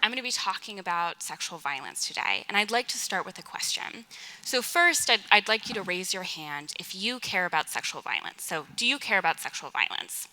I'm going to be talking about sexual violence today, and I'd like to start with a question. So first, I'd like you to raise your hand if you care about sexual violence. So do you care about sexual violence?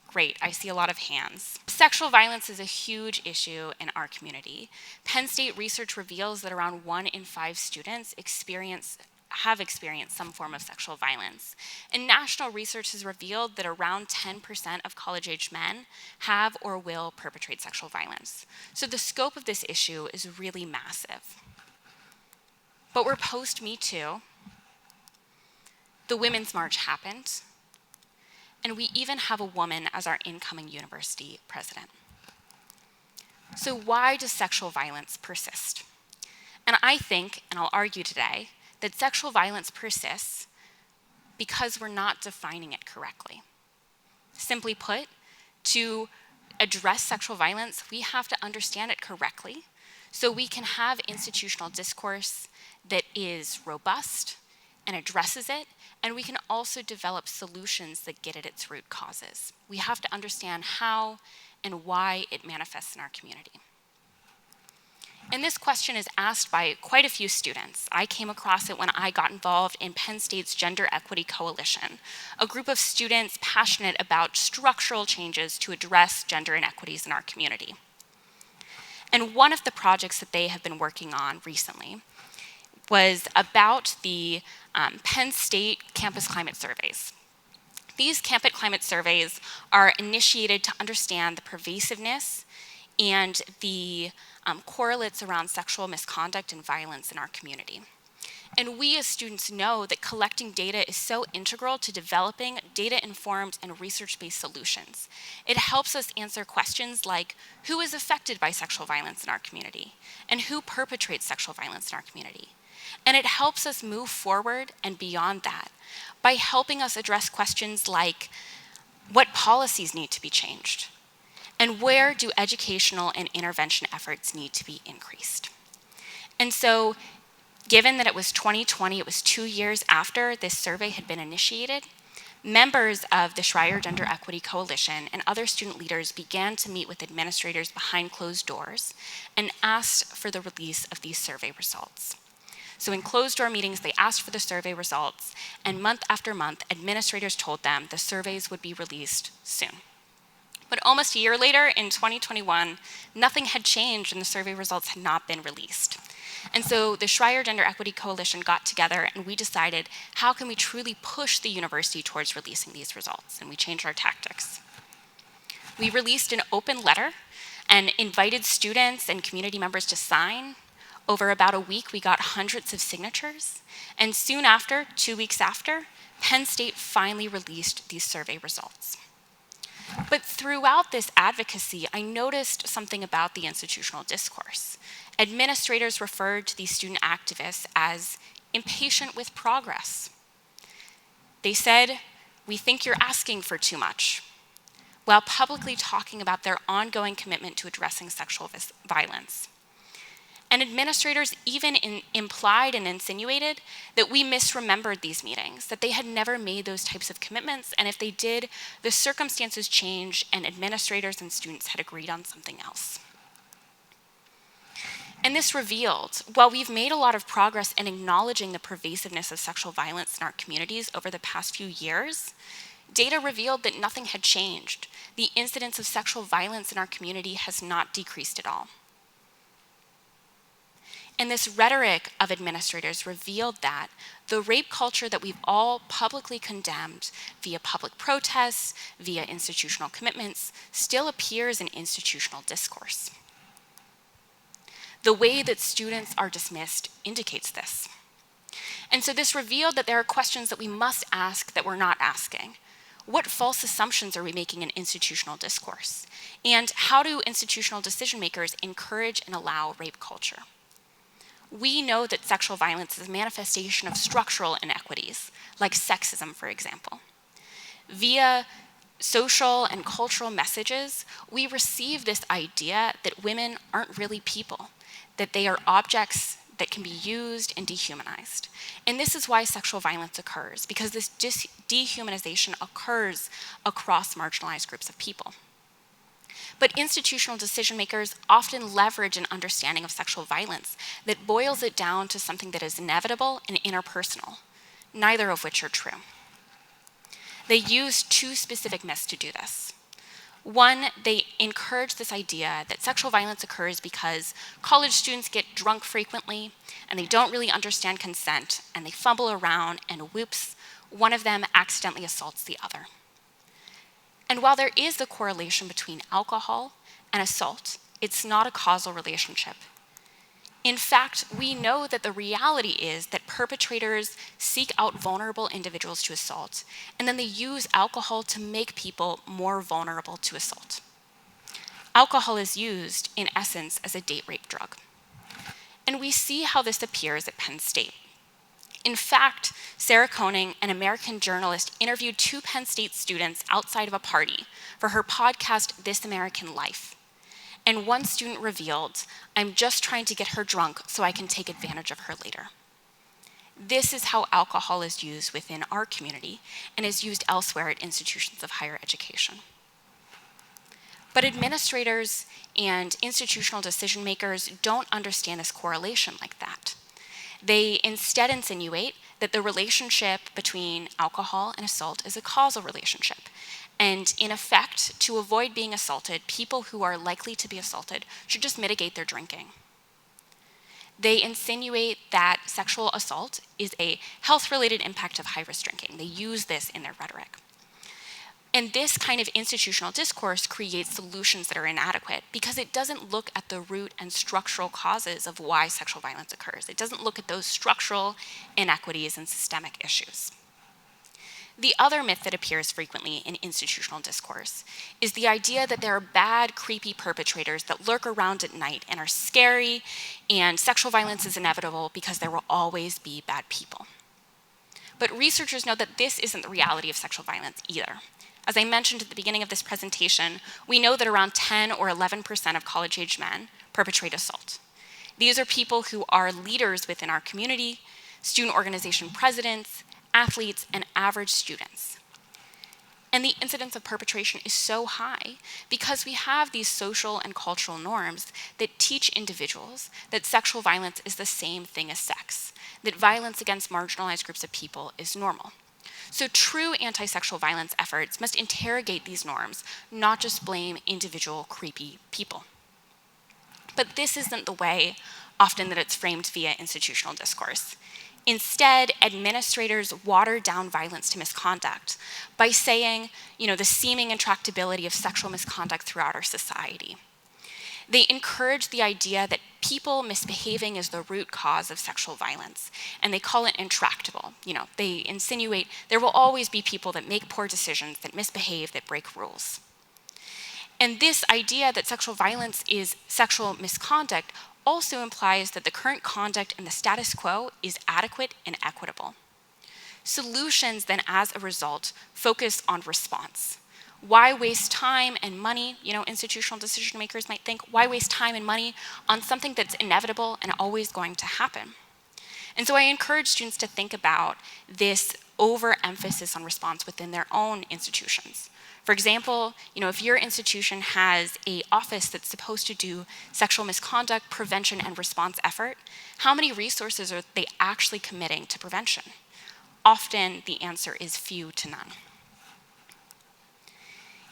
Great, I see a lot of hands. Sexual violence is a huge issue in our community. Penn State research reveals that around 1 in 5 students have experienced some form of sexual violence. And national research has revealed that around 10% of college-age men have or will perpetrate sexual violence. So the scope of this issue is really massive. But we're post-Me Too. The Women's March happened. And we even have a woman as our incoming university president. So why does sexual violence persist? And I think, and I'll argue today, that sexual violence persists because we're not defining it correctly. Simply put, to address sexual violence, we have to understand it correctly so we can have institutional discourse that is robust and addresses it, and we can also develop solutions that get at its root causes. We have to understand how and why it manifests in our community. And this question is asked by quite a few students. I came across it when I got involved in Penn State's Gender Equity Coalition, a group of students passionate about structural changes to address gender inequities in our community. And one of the projects that they have been working on recently was about the Penn State campus climate surveys. These campus climate surveys are initiated to understand the pervasiveness and the correlates around sexual misconduct and violence in our community. And we as students know that collecting data is so integral to developing data-informed and research-based solutions. It helps us answer questions like, who is affected by sexual violence in our community? And who perpetrates sexual violence in our community? And it helps us move forward and beyond that by helping us address questions like, what policies need to be changed? And where do educational and intervention efforts need to be increased? And so, given that it was 2020, it was 2 years after this survey had been initiated, members of the Schreier Gender Equity Coalition and other student leaders began to meet with administrators behind closed doors and asked for the release of these survey results. So in closed-door meetings, they asked for the survey results, and month after month, administrators told them the surveys would be released soon. But almost a year later, in 2021, nothing had changed and the survey results had not been released. And so the Schreier Gender Equity Coalition got together and we decided, how can we truly push the university towards releasing these results? And we changed our tactics. We released an open letter and invited students and community members to sign. Over about a week, we got hundreds of signatures. And soon after, 2 weeks after, Penn State finally released these survey results. But throughout this advocacy, I noticed something about the institutional discourse. Administrators referred to these student activists as impatient with progress. They said, we think you're asking for too much, while publicly talking about their ongoing commitment to addressing sexual violence. And administrators even implied and insinuated that we misremembered these meetings, that they had never made those types of commitments, and if they did, the circumstances changed and administrators and students had agreed on something else. And this revealed, while we've made a lot of progress in acknowledging the pervasiveness of sexual violence in our communities over the past few years, data revealed that nothing had changed. The incidence of sexual violence in our community has not decreased at all. And this rhetoric of administrators revealed that the rape culture that we've all publicly condemned via public protests, via institutional commitments, still appears in institutional discourse. The way that students are dismissed indicates this. And so this revealed that there are questions that we must ask that we're not asking. What false assumptions are we making in institutional discourse? And how do institutional decision makers encourage and allow rape culture? We know that sexual violence is a manifestation of structural inequities, like sexism, for example. Via social and cultural messages, we receive this idea that women aren't really people, that they are objects that can be used and dehumanized. And this is why sexual violence occurs, because this dehumanization occurs across marginalized groups of people. But institutional decision makers often leverage an understanding of sexual violence that boils it down to something that is inevitable and interpersonal, neither of which are true. They use two specific myths to do this. One, they encourage this idea that sexual violence occurs because college students get drunk frequently and they don't really understand consent and they fumble around and whoops, one of them accidentally assaults the other. And while there is a correlation between alcohol and assault, it's not a causal relationship. In fact, we know that the reality is that perpetrators seek out vulnerable individuals to assault, and then they use alcohol to make people more vulnerable to assault. Alcohol is used, in essence, as a date rape drug. And we see how this appears at Penn State. In fact, Sarah Koenig, an American journalist, interviewed two Penn State students outside of a party for her podcast, This American Life. And one student revealed, "I'm just trying to get her drunk so I can take advantage of her later." This is how alcohol is used within our community and is used elsewhere at institutions of higher education. But administrators and institutional decision makers don't understand this correlation like that. They instead insinuate that the relationship between alcohol and assault is a causal relationship. And in effect, to avoid being assaulted, people who are likely to be assaulted should just mitigate their drinking. They insinuate that sexual assault is a health-related impact of high-risk drinking. They use this in their rhetoric. And this kind of institutional discourse creates solutions that are inadequate because it doesn't look at the root and structural causes of why sexual violence occurs. It doesn't look at those structural inequities and systemic issues. The other myth that appears frequently in institutional discourse is the idea that there are bad, creepy perpetrators that lurk around at night and are scary, and sexual violence is inevitable because there will always be bad people. But researchers know that this isn't the reality of sexual violence either. As I mentioned at the beginning of this presentation, we know that around 10 or 11% of college-age men perpetrate assault. These are people who are leaders within our community, student organization presidents, athletes, and average students. And the incidence of perpetration is so high because we have these social and cultural norms that teach individuals that sexual violence is the same thing as sex, that violence against marginalized groups of people is normal. So true anti-sexual violence efforts must interrogate these norms, not just blame individual creepy people. But this isn't the way often that it's framed via institutional discourse. Instead, administrators water down violence to misconduct by saying, the seeming intractability of sexual misconduct throughout our society. They encourage the idea that people misbehaving is the root cause of sexual violence, and they call it intractable. They insinuate there will always be people that make poor decisions, that misbehave, that break rules. And this idea that sexual violence is sexual misconduct also implies that the current conduct and the status quo is adequate and equitable. Solutions then, as a result, focus on response. Why waste time and money? Institutional decision makers might think, why waste time and money on something that's inevitable and always going to happen? And so I encourage students to think about this overemphasis on response within their own institutions. For example, if your institution has an office that's supposed to do sexual misconduct prevention and response effort, how many resources are they actually committing to prevention? Often the answer is few to none.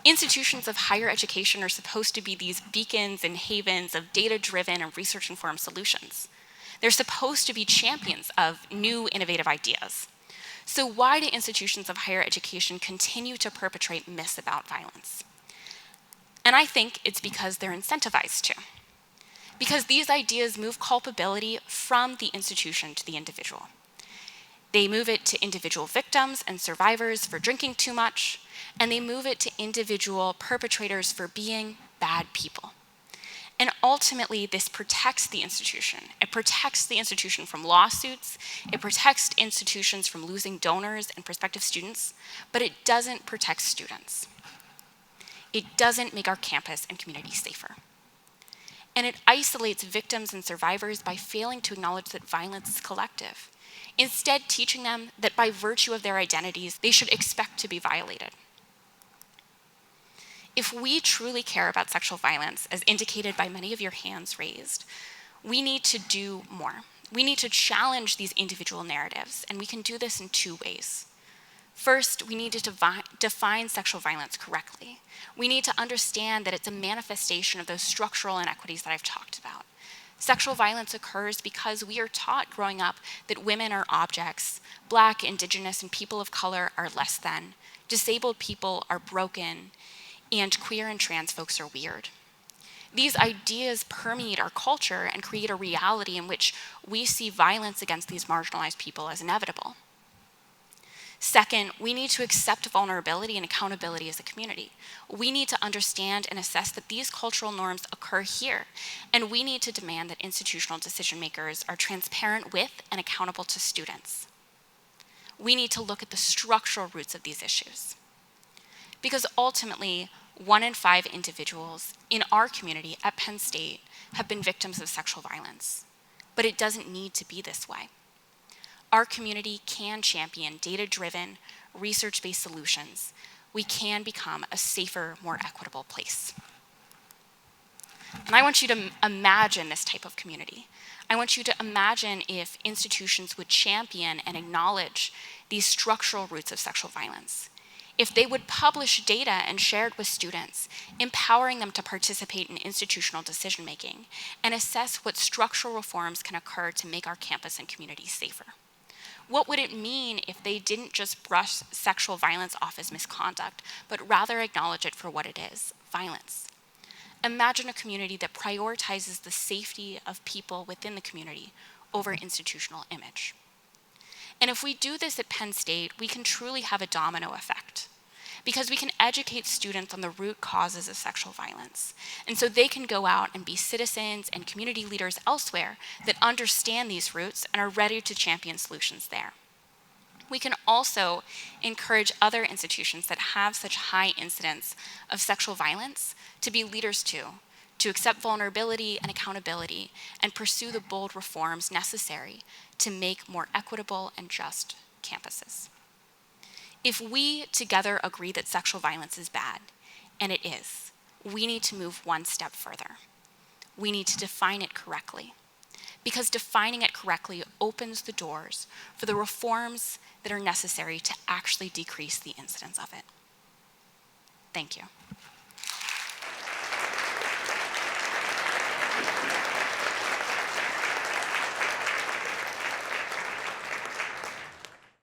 Institutions of higher education are supposed to be these beacons and havens of data-driven and research-informed solutions. They're supposed to be champions of new innovative ideas. So why do institutions of higher education continue to perpetrate myths about violence? And I think it's because they're incentivized to. Because these ideas move culpability from the institution to the individual. They move it to individual victims and survivors for drinking too much, and they move it to individual perpetrators for being bad people. And ultimately, this protects the institution. It protects the institution from lawsuits. It protects institutions from losing donors and prospective students, but it doesn't protect students. It doesn't make our campus and community safer. And it isolates victims and survivors by failing to acknowledge that violence is collective, instead teaching them that by virtue of their identities, they should expect to be violated. If we truly care about sexual violence, as indicated by many of your hands raised, we need to do more. We need to challenge these individual narratives, and we can do this in two ways. First, we need to define sexual violence correctly. We need to understand that it's a manifestation of those structural inequities that I've talked about. Sexual violence occurs because we are taught growing up that women are objects, Black, Indigenous, and people of color are less than, disabled people are broken, and queer and trans folks are weird. These ideas permeate our culture and create a reality in which we see violence against these marginalized people as inevitable. Second, we need to accept vulnerability and accountability as a community. We need to understand and assess that these cultural norms occur here, and we need to demand that institutional decision makers are transparent with and accountable to students. We need to look at the structural roots of these issues. Because ultimately, 1 in 5 individuals in our community at Penn State have been victims of sexual violence. But it doesn't need to be this way. Our community can champion data-driven, research-based solutions. We can become a safer, more equitable place. And I want you to imagine this type of community. I want you to imagine if institutions would champion and acknowledge these structural roots of sexual violence. If they would publish data and share it with students, empowering them to participate in institutional decision-making and assess what structural reforms can occur to make our campus and community safer. What would it mean if they didn't just brush sexual violence off as misconduct, but rather acknowledge it for what it is, violence? Imagine a community that prioritizes the safety of people within the community over institutional image. And if we do this at Penn State, we can truly have a domino effect, because we can educate students on the root causes of sexual violence. And so they can go out and be citizens and community leaders elsewhere that understand these roots and are ready to champion solutions there. We can also encourage other institutions that have such high incidence of sexual violence to be leaders too, to accept vulnerability and accountability and pursue the bold reforms necessary to make more equitable and just campuses. If we together agree that sexual violence is bad, and it is, we need to move one step further. We need to define it correctly, because defining it correctly opens the doors for the reforms that are necessary to actually decrease the incidence of it. Thank you.